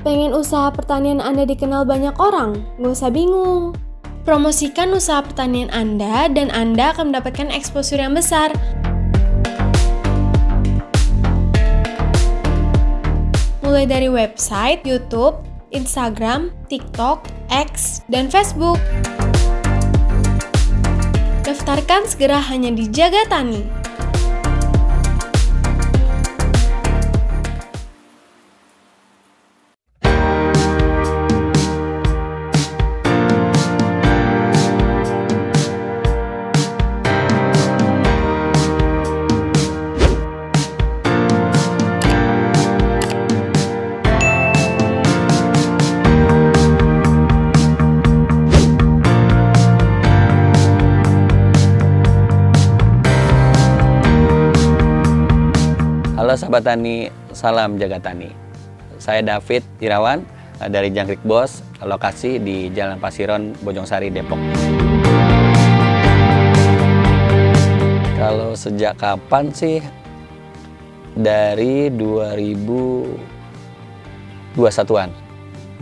Pengen usaha pertanian Anda dikenal banyak orang? Nggak usah bingung. Promosikan usaha pertanian Anda dan Anda akan mendapatkan exposure yang besar. Mulai dari website, YouTube, Instagram, TikTok, X, dan Facebook. Daftarkan segera hanya di Jaga Tani. Halo sahabat tani, salam jaga tani. Saya David Irawan dari Jangkrik Bos, lokasi di Jalan Pasiron, Bojongsari, Depok. Kalau sejak kapan sih? Dari 2021-an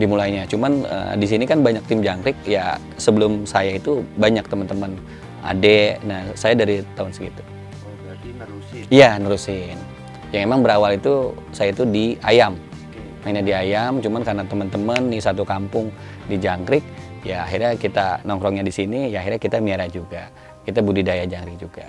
dimulainya. Cuman di sini kan banyak tim jangkrik, ya sebelum saya itu banyak teman-teman adik. Nah, saya dari tahun segitu. Oh, berarti nerusin? Iya, nerusin. Yang emang berawal itu saya itu di ayam, mainnya di ayam, cuman karena teman-teman di satu kampung di jangkrik, ya akhirnya kita nongkrongnya di sini, ya akhirnya kita miara juga, kita budidaya jangkrik juga.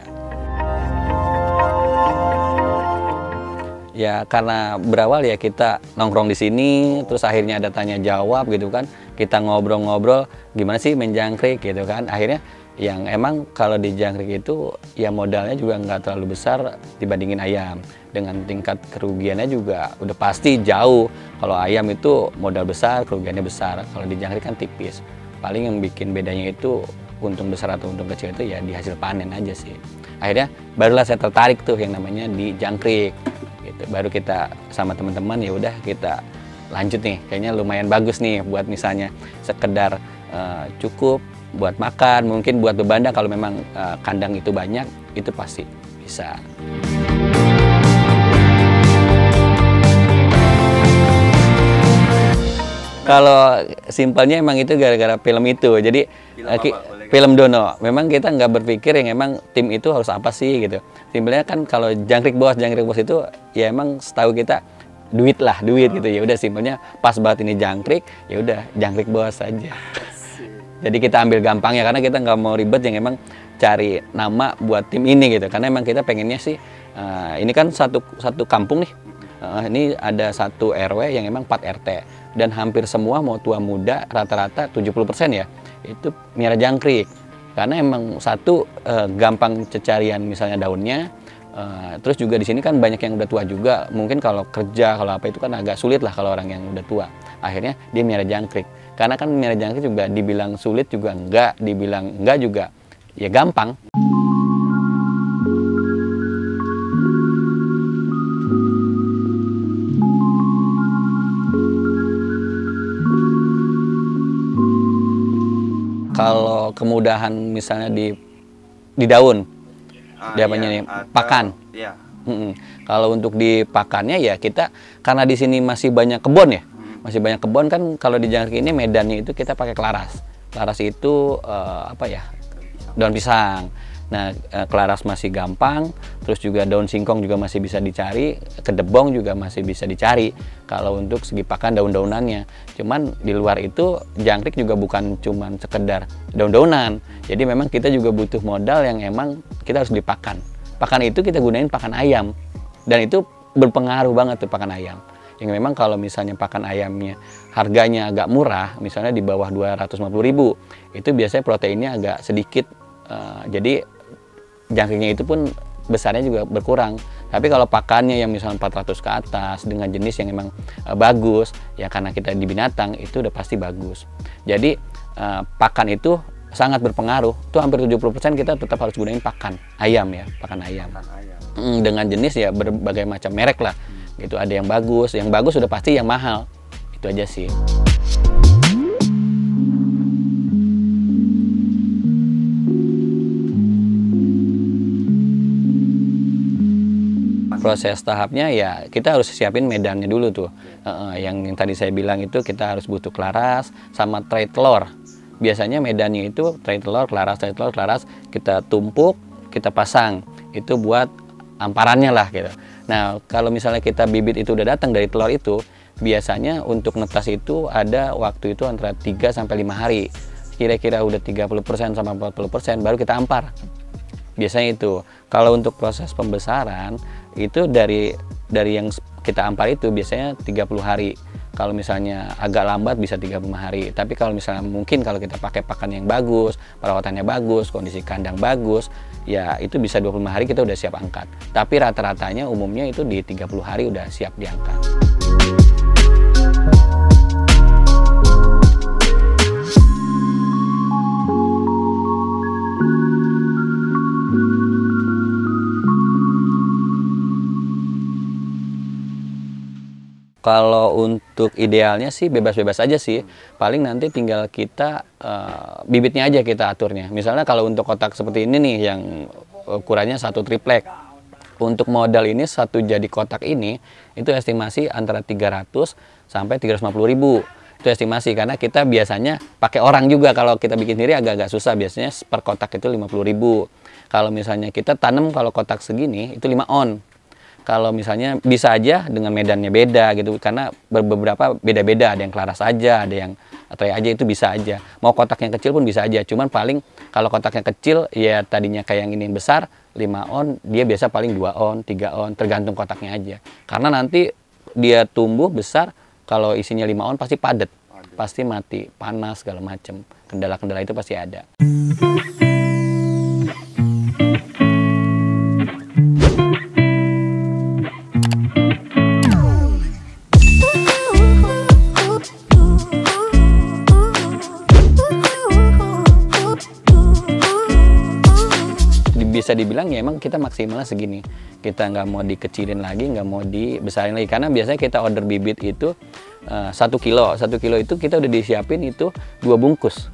Ya karena berawal ya kita nongkrong di sini, terus akhirnya ada tanya jawab gitu kan, kita ngobrol-ngobrol gimana sih main jangkrik gitu kan, akhirnya yang emang kalau di jangkrik itu ya modalnya juga nggak terlalu besar dibandingin ayam. Dengan tingkat kerugiannya juga udah pasti jauh. Kalau ayam itu modal besar, kerugiannya besar. Kalau di jangkrik kan tipis. Paling yang bikin bedanya itu untung besar atau untung kecil itu ya di hasil panen aja sih. Akhirnya barulah saya tertarik tuh yang namanya di jangkrik. Gitu. Baru kita sama teman-teman ya udah kita lanjut nih. Kayaknya lumayan bagus nih buat misalnya sekedar cukup buat makan, mungkin buat bebanda kalau memang kandang itu banyak, itu pasti bisa. Kalau simpelnya emang itu gara-gara film itu, jadi film Dono. Memang kita nggak berpikir yang emang tim itu harus apa sih gitu. Simpelnya kan kalau Jangkrik Bos itu ya emang setahu kita duit gitu ya. Udah simpelnya pas banget ini jangkrik, ya udah Jangkrik Bos aja. Jadi kita ambil gampang ya karena kita nggak mau ribet yang emang cari nama buat tim ini gitu. Karena emang kita pengennya sih ini kan satu kampung nih. Ini ada satu RW yang emang 4 RT dan hampir semua mau tua muda rata-rata 70% ya itu miara jangkrik karena emang satu gampang cecarian misalnya daunnya, terus juga di sini kan banyak yang udah tua juga, mungkin kalau kerja kalau apa itu kan agak sulit lah kalau orang yang udah tua, akhirnya dia miara jangkrik karena kan miara jangkrik juga dibilang sulit juga enggak, dibilang enggak juga ya gampang. Kalau kemudahan misalnya di daun, di apanya nih, pakan. Iya. Kalau untuk di pakannya ya kita karena di sini masih banyak kebun ya, masih banyak kebun kan kalau di jangkrik ini medannya itu kita pakai kelaras. Kelaras itu apa ya? Daun pisang. Nah, kelaras masih gampang, terus juga daun singkong juga masih bisa dicari, kedebong juga masih bisa dicari kalau untuk segi pakan daun-daunannya. Cuman di luar itu jangkrik juga bukan cuman sekedar daun-daunan. Jadi memang kita juga butuh modal yang emang kita harus beli pakan. Pakan itu kita gunain pakan ayam. Dan itu berpengaruh banget tuh pakan ayam. Yang memang kalau misalnya pakan ayamnya harganya agak murah, misalnya di bawah 250.000, itu biasanya proteinnya agak sedikit. Jadi jangkriknya itu pun besarnya juga berkurang. Tapi kalau pakannya yang misalnya 400 ke atas dengan jenis yang memang bagus, ya karena kita di binatang itu udah pasti bagus. Jadi pakan itu sangat berpengaruh. Itu hampir 70% kita tetap harus gunain pakan ayam ya, pakan ayam. Dengan jenis ya berbagai macam merek lah. Gitu ada yang bagus sudah pasti yang mahal. Itu aja sih. Proses tahapnya ya kita harus siapin medannya dulu tuh. Yang tadi saya bilang itu kita harus butuh kelaras sama tray telur. Biasanya medannya itu tray telur, kelaras, kita tumpuk, kita pasang. Itu buat amparannya lah gitu. Nah, kalau misalnya kita bibit itu udah datang dari telur itu, biasanya untuk netas itu ada waktu itu antara 3 sampai 5 hari. Kira-kira udah 30% sampai 40% baru kita ampar. Biasanya itu. Kalau untuk proses pembesaran itu dari yang kita ampar itu biasanya 30 hari. Kalau misalnya agak lambat bisa 35 hari. Tapi kalau misalnya mungkin kalau kita pakai pakan yang bagus, perawatannya bagus, kondisi kandang bagus, ya itu bisa 25 hari kita udah siap angkat. Tapi rata-ratanya umumnya itu di 30 hari udah siap diangkat. Kalau untuk idealnya sih bebas-bebas aja sih. Paling nanti tinggal kita bibitnya aja kita aturnya. Misalnya kalau untuk kotak seperti ini nih yang ukurannya 1 triplek. Untuk modal ini satu jadi kotak ini itu estimasi antara 300 sampai 350.000. Itu estimasi karena kita biasanya pakai orang juga. Kalau kita bikin sendiri agak-agak susah. Biasanya per kotak itu 50.000. Kalau misalnya kita tanam kalau kotak segini itu 5 on. Kalau misalnya bisa aja dengan medannya beda gitu karena beberapa beda-beda, ada yang kelaras aja, ada yang tray aja, itu bisa aja. Mau kotak yang kecil pun bisa aja, cuman paling kalau kotak yang kecil ya tadinya kayak yang ini yang besar 5 on, dia biasa paling 2 on, 3 on, tergantung kotaknya aja. Karena nanti dia tumbuh besar, kalau isinya 5 on pasti padat, pasti mati, panas segala macam. Kendala-kendala itu pasti ada. Bisa dibilang ya emang kita maksimalnya segini, kita nggak mau dikecilin lagi, nggak mau dibesarin lagi, karena biasanya kita order bibit itu 1 kilo itu kita udah disiapin itu 2 bungkus,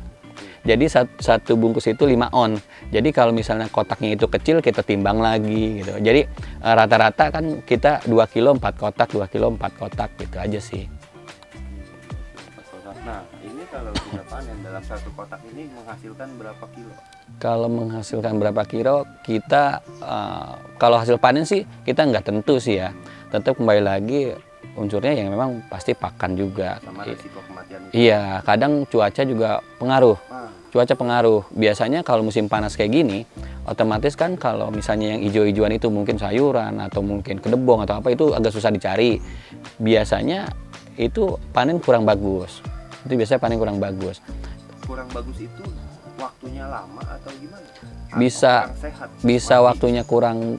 jadi satu bungkus itu 5 on. Jadi kalau misalnya kotaknya itu kecil kita timbang lagi gitu, jadi rata-rata kan kita 2 kilo 4 kotak, 2 kilo 4 kotak gitu aja sih. Nah, ini kalau kita panen dalam satu kotak ini menghasilkan berapa kilo? Kalau menghasilkan berapa kilo, kita kalau hasil panen sih kita nggak tentu sih ya. Tetap kembali lagi unsurnya yang memang pasti pakan juga. Sama risiko kematian itu. Iya, kadang cuaca juga pengaruh. Cuaca pengaruh. Biasanya kalau musim panas kayak gini, otomatis kan kalau misalnya yang hijau-hijauan itu mungkin sayuran atau mungkin kedebong atau apa itu agak susah dicari. Biasanya itu panen kurang bagus. Itu biasanya panen kurang bagus. Kurang bagus itu waktunya lama atau gimana? Bisa sehat, bisa waktunya kurang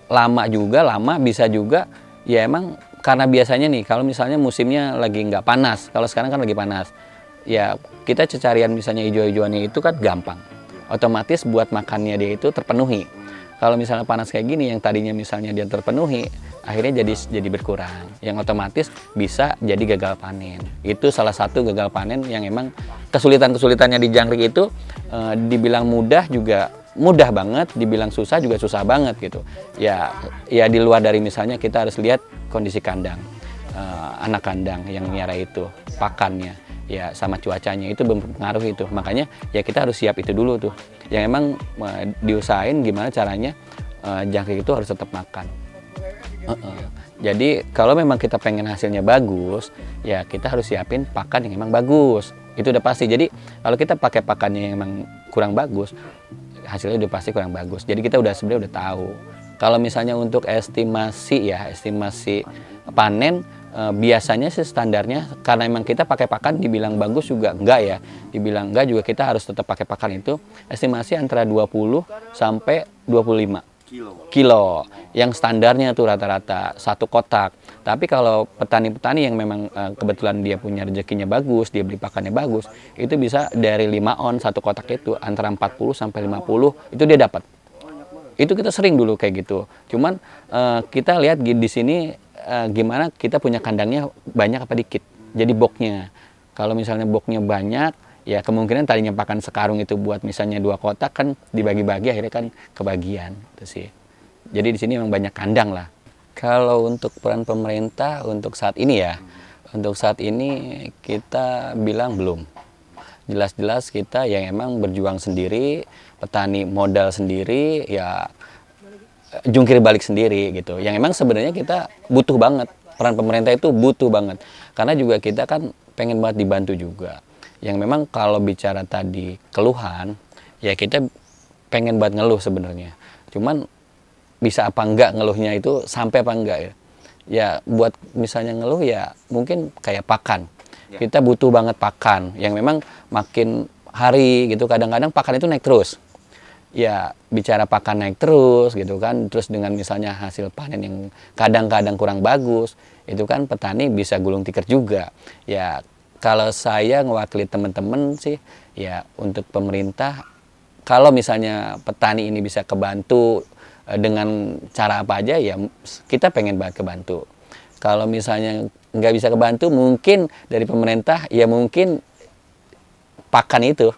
lama juga, bisa juga ya emang karena biasanya nih kalau misalnya musimnya lagi nggak panas, kalau sekarang kan lagi panas, ya kita cecarian misalnya hijau-hijauannya itu kan gampang, otomatis buat makannya dia itu terpenuhi. Kalau misalnya panas kayak gini yang tadinya misalnya dia terpenuhi, akhirnya jadi berkurang, yang otomatis bisa jadi gagal panen. Itu salah satu gagal panen yang emang kesulitannya di jangkrik itu dibilang mudah juga mudah banget, dibilang susah juga susah banget gitu. Ya di luar dari misalnya kita harus lihat kondisi kandang, anak kandang yang miara itu, pakannya, ya sama cuacanya itu berpengaruh itu. Makanya ya kita harus siap itu dulu tuh. Yang emang diusahain gimana caranya jangkrik itu harus tetap makan. Jadi kalau memang kita pengen hasilnya bagus, ya kita harus siapin pakan yang emang bagus. Itu udah pasti. Jadi kalau kita pakai pakannya yang emang kurang bagus, hasilnya udah pasti kurang bagus. Jadi kita sebenarnya udah tahu. Kalau misalnya untuk estimasi panen, biasanya sih standarnya karena emang kita pakai pakan dibilang bagus juga enggak ya. Dibilang enggak juga kita harus tetap pakai pakan itu. Estimasi antara 20 sampai 25 kilo yang standarnya tuh rata-rata satu kotak. Tapi kalau petani-petani yang memang kebetulan dia punya rezekinya bagus, dia beli pakannya bagus, itu bisa dari 5 on satu kotak itu antara 40 sampai 50 itu dia dapat. Itu kita sering dulu kayak gitu. Cuman kita lihat di sini gimana kita punya kandangnya banyak apa dikit. Jadi boxnya. Kalau misalnya boxnya banyak, ya kemungkinan tadinya pakan sekarung itu buat misalnya 2 kotak kan dibagi-bagi akhirnya kan kebagian itu sih. Jadi di sini memang banyak kandang lah. Kalau untuk peran pemerintah untuk saat ini ya, untuk saat ini kita bilang belum. Jelas-jelas kita yang emang berjuang sendiri, petani modal sendiri, ya jungkir balik sendiri gitu. Yang emang sebenarnya kita butuh banget, peran pemerintah itu butuh banget. Karena juga kita kan pengen banget dibantu juga. Yang memang kalau bicara tadi keluhan, ya kita pengen banget ngeluh sebenarnya. Cuman bisa apa enggak ngeluhnya itu, sampai apa enggak ya. Ya buat misalnya ngeluh ya mungkin kayak pakan. Kita butuh banget pakan yang memang makin hari gitu, kadang-kadang pakan itu naik terus. Ya bicara pakan naik terus gitu kan, terus dengan misalnya hasil panen yang kadang-kadang kurang bagus, itu kan petani bisa gulung tikar juga. Ya kalau saya ngewakili teman-teman sih, ya untuk pemerintah, kalau misalnya petani ini bisa kebantu dengan cara apa aja, ya kita pengen banget kebantu. Kalau misalnya nggak bisa kebantu, mungkin dari pemerintah, ya mungkin pakan itu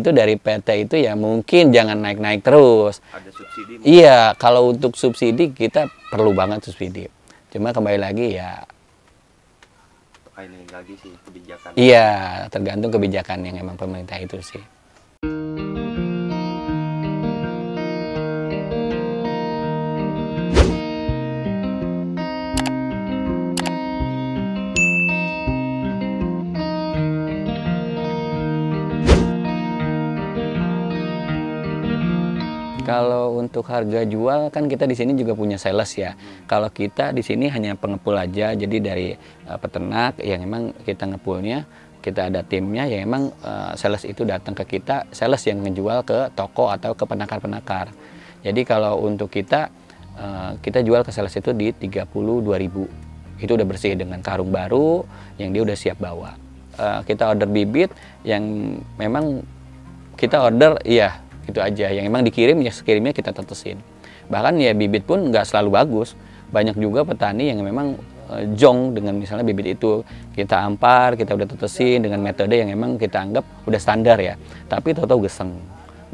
dari PT itu ya mungkin jangan naik-naik terus. Ada subsidi? Iya, kalau untuk subsidi kita perlu banget subsidi. Cuma kembali lagi ya, ini lagi sih kebijakan. iya, tergantung kebijakan yang emang pemerintah itu sih. Kalau untuk harga jual kan kita di sini juga punya sales ya. Kalau kita di sini hanya pengepul aja, jadi dari peternak yang memang kita ngepulnya, kita ada timnya yang memang sales itu datang ke kita, sales yang ngejual ke toko atau ke penakar-penakar. Jadi kalau untuk kita jual ke sales itu di 32.000. Itu udah bersih dengan karung baru yang dia udah siap bawa. Kita order bibit yang memang kita order, iya itu aja, yang emang dikirim ya sekirimnya kita tetesin. Bahkan ya bibit pun nggak selalu bagus, banyak juga petani yang memang jong dengan misalnya bibit itu kita ampar, kita udah tetesin dengan metode yang emang kita anggap udah standar ya, tapi tahu-tahu geseng.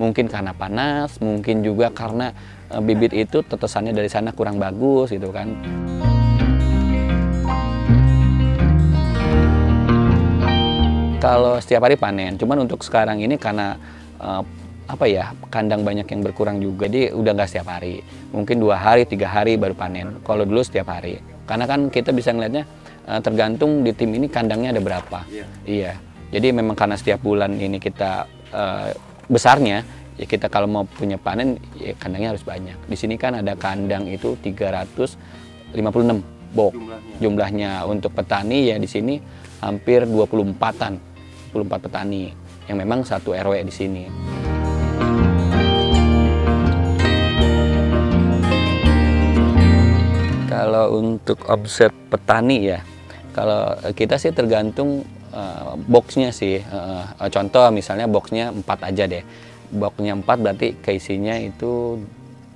Mungkin karena panas, mungkin juga karena bibit itu tetesannya dari sana kurang bagus gitu kan. Kalau setiap hari panen, cuman untuk sekarang ini karena kandang banyak yang berkurang juga, jadi udah nggak setiap hari, mungkin 2 hari 3 hari baru panen. Kalau dulu setiap hari, karena kan kita bisa ngeliatnya tergantung di tim ini kandangnya ada berapa. Iya, jadi memang karena setiap bulan ini kita besarnya ya, kita kalau mau punya panen ya kandangnya harus banyak. Di sini kan ada kandang itu 356 box jumlahnya. Untuk petani ya di sini hampir 24 petani yang memang satu RW di sini. Kalau untuk omset petani ya, kalau kita sih tergantung boxnya sih. Contoh misalnya boxnya 4 aja deh. Boxnya 4 berarti keisinya itu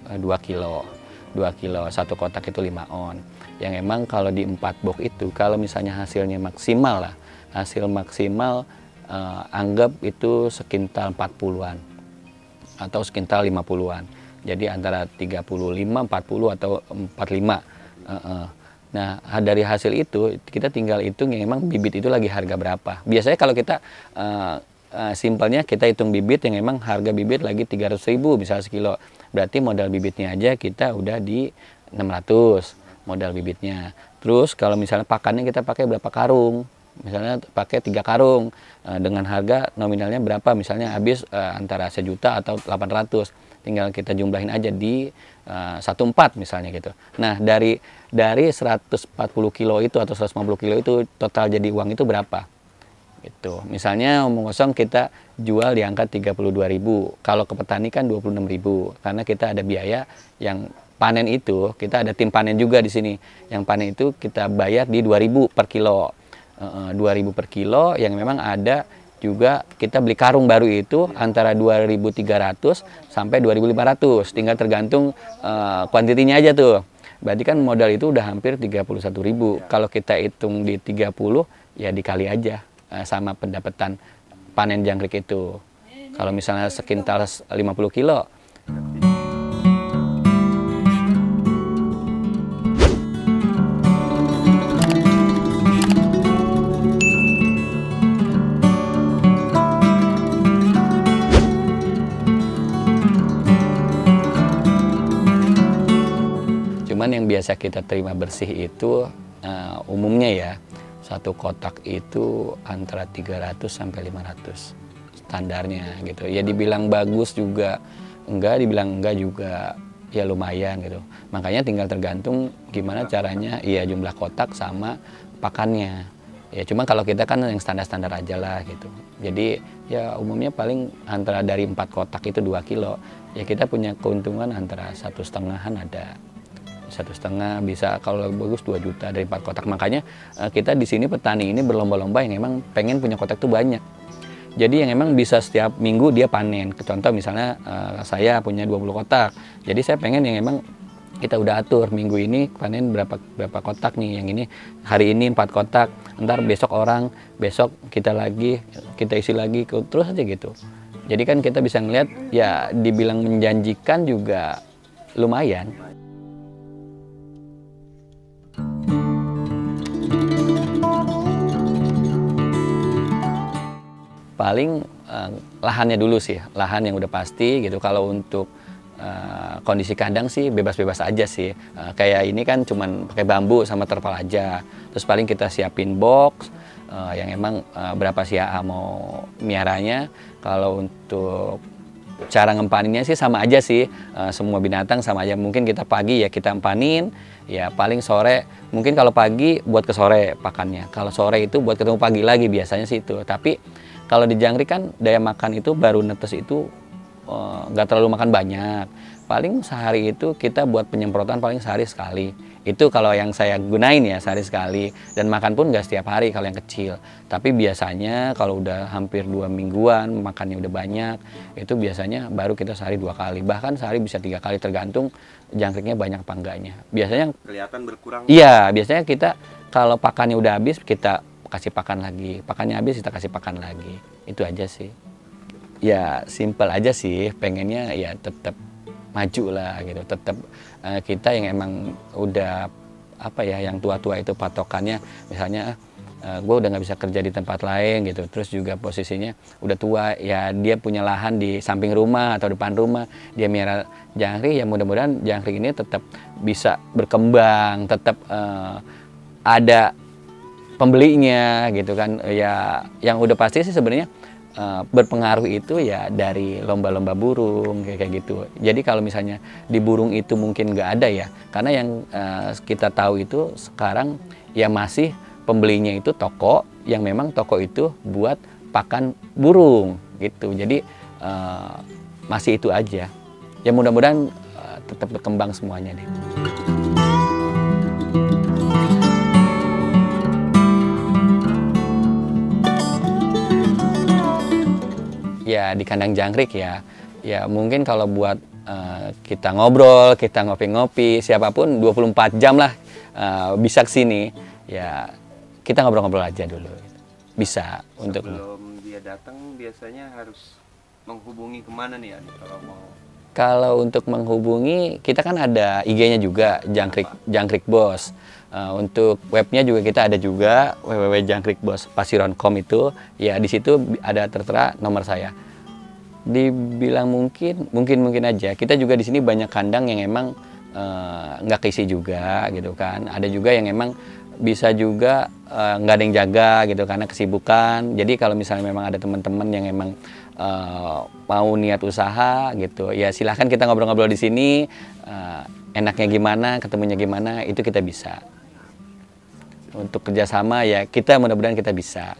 2 kilo. 2 kilo, satu kotak itu 5 on. Yang emang kalau di 4 box itu, kalau misalnya hasilnya maksimal lah, hasil maksimal anggap itu sekintal 40-an atau sekintal 50-an. Jadi antara 35, 40 atau 45. Nah, dari hasil itu kita tinggal hitung yang emang bibit itu lagi harga berapa. Biasanya kalau kita simpelnya kita hitung bibit yang emang harga bibit lagi 300.000 misalnya sekilo. Berarti modal bibitnya aja kita udah di 600 modal bibitnya. Terus kalau misalnya pakannya kita pakai berapa karung? Misalnya pakai 3 karung dengan harga nominalnya berapa? Misalnya habis antara 1 juta atau 800. Tinggal kita jumlahin aja di 1,4 misalnya gitu. Nah, dari 140 kilo itu atau 150 kilo itu total jadi uang itu berapa? Gitu. Misalnya omong kosong kita jual di angka 32.000. Kalau ke petani kan 26.000 karena kita ada biaya yang panen itu, kita ada tim panen juga di sini. Yang panen itu kita bayar di 2.000 per kilo. 2.000 per kilo yang memang ada juga kita beli karung baru itu antara 2.300 sampai 2.500, tinggal tergantung kuantitinya aja tuh. Berarti kan modal itu udah hampir 31.000. Kalau kita hitung di 30 ya dikali aja sama pendapatan panen jangkrik itu. Kalau misalnya sekintal 50 kilo. Cuman yang biasa kita terima bersih itu umumnya ya, satu kotak itu antara 300 sampai 500 standarnya gitu. Ya dibilang bagus juga enggak, dibilang enggak juga ya lumayan gitu. Makanya tinggal tergantung gimana caranya, ya jumlah kotak sama pakannya. Ya cuma kalau kita kan yang standar-standar aja lah gitu. Jadi ya umumnya paling antara dari 4 kotak itu 2 kilo. Ya kita punya keuntungan antara 1,5-an ada. 1,5 bisa kalau bagus 2 juta dari 4 kotak. Makanya kita di sini petani ini berlomba-lomba yang emang pengen punya kotak itu banyak. Jadi yang emang bisa setiap minggu dia panen. Contoh misalnya saya punya 20 kotak. Jadi saya pengen yang emang kita udah atur minggu ini panen berapa kotak nih, yang ini hari ini 4 kotak, ntar besok orang, besok kita isi lagi terus aja gitu. Jadi kan kita bisa ngeliat ya dibilang menjanjikan juga lumayan. Paling lahannya dulu sih, lahan yang udah pasti gitu. Kalau untuk kondisi kandang sih bebas-bebas aja sih. Kayak ini kan cuman pakai bambu sama terpal aja. Terus paling kita siapin box yang emang berapa sih ya mau miaranya. Kalau untuk cara ngempaninnya sih sama aja sih. Semua binatang sama aja. Mungkin kita pagi ya kita empanin, ya paling sore. Mungkin kalau pagi buat ke sore pakannya. Kalau sore itu buat ketemu pagi lagi biasanya sih itu. Tapi kalau di jangkrik kan daya makan itu baru netes itu nggak terlalu makan banyak. Paling sehari itu kita buat penyemprotan paling sehari sekali. Itu kalau yang saya gunain ya sehari sekali. Dan makan pun nggak setiap hari kalau yang kecil. Tapi biasanya kalau udah hampir 2 mingguan makannya udah banyak, itu biasanya baru kita sehari 2 kali. Bahkan sehari bisa 3 kali tergantung jangkriknya banyak apa enggaknya. Biasanya kelihatan berkurang. Iya, biasanya kita kalau pakannya udah habis kita kasih pakan lagi. Pakannya habis kita kasih pakan lagi. Itu aja sih. Ya simpel aja sih, pengennya ya tetap maju lah gitu, tetap kita yang emang udah apa ya, yang tua-tua itu patokannya misalnya gue udah nggak bisa kerja di tempat lain gitu, terus juga posisinya udah tua ya, dia punya lahan di samping rumah atau depan rumah, dia miara jangkrik, ya mudah-mudahan jangkrik ini tetap bisa berkembang, tetap ada pembelinya gitu kan. Ya yang udah pasti sih sebenarnya berpengaruh itu ya dari lomba-lomba burung kayak gitu. Jadi kalau misalnya di burung itu mungkin nggak ada ya, karena yang kita tahu itu sekarang ya masih pembelinya itu toko, yang memang toko itu buat pakan burung gitu. Jadi masih itu aja. Ya mudah-mudahan tetap berkembang semuanya deh. Ya di kandang jangkrik ya mungkin kalau buat kita ngobrol, kita ngopi-ngopi, siapapun 24 jam lah bisa kesini, ya kita ngobrol-ngobrol aja dulu. Bisa. Untuk sebelum dia datang biasanya harus menghubungi kemana nih ya kalau mau? Kalau untuk menghubungi kita kan ada IG-nya juga, Jangkrik Bos. Untuk webnya juga kita ada juga, www.jangkrikbospasiron.com itu. Ya di situ ada tertera nomor saya. Dibilang mungkin aja. Kita juga di sini banyak kandang yang emang nggak keisi juga gitu kan. Ada juga yang emang bisa juga nggak ada yang jaga gitu karena kesibukan. Jadi kalau misalnya memang ada teman-teman yang emang mau niat usaha gitu, ya silahkan kita ngobrol-ngobrol di sini. Enaknya gimana, ketemunya gimana, itu kita bisa. Untuk kerjasama ya kita mudah-mudahan kita bisa.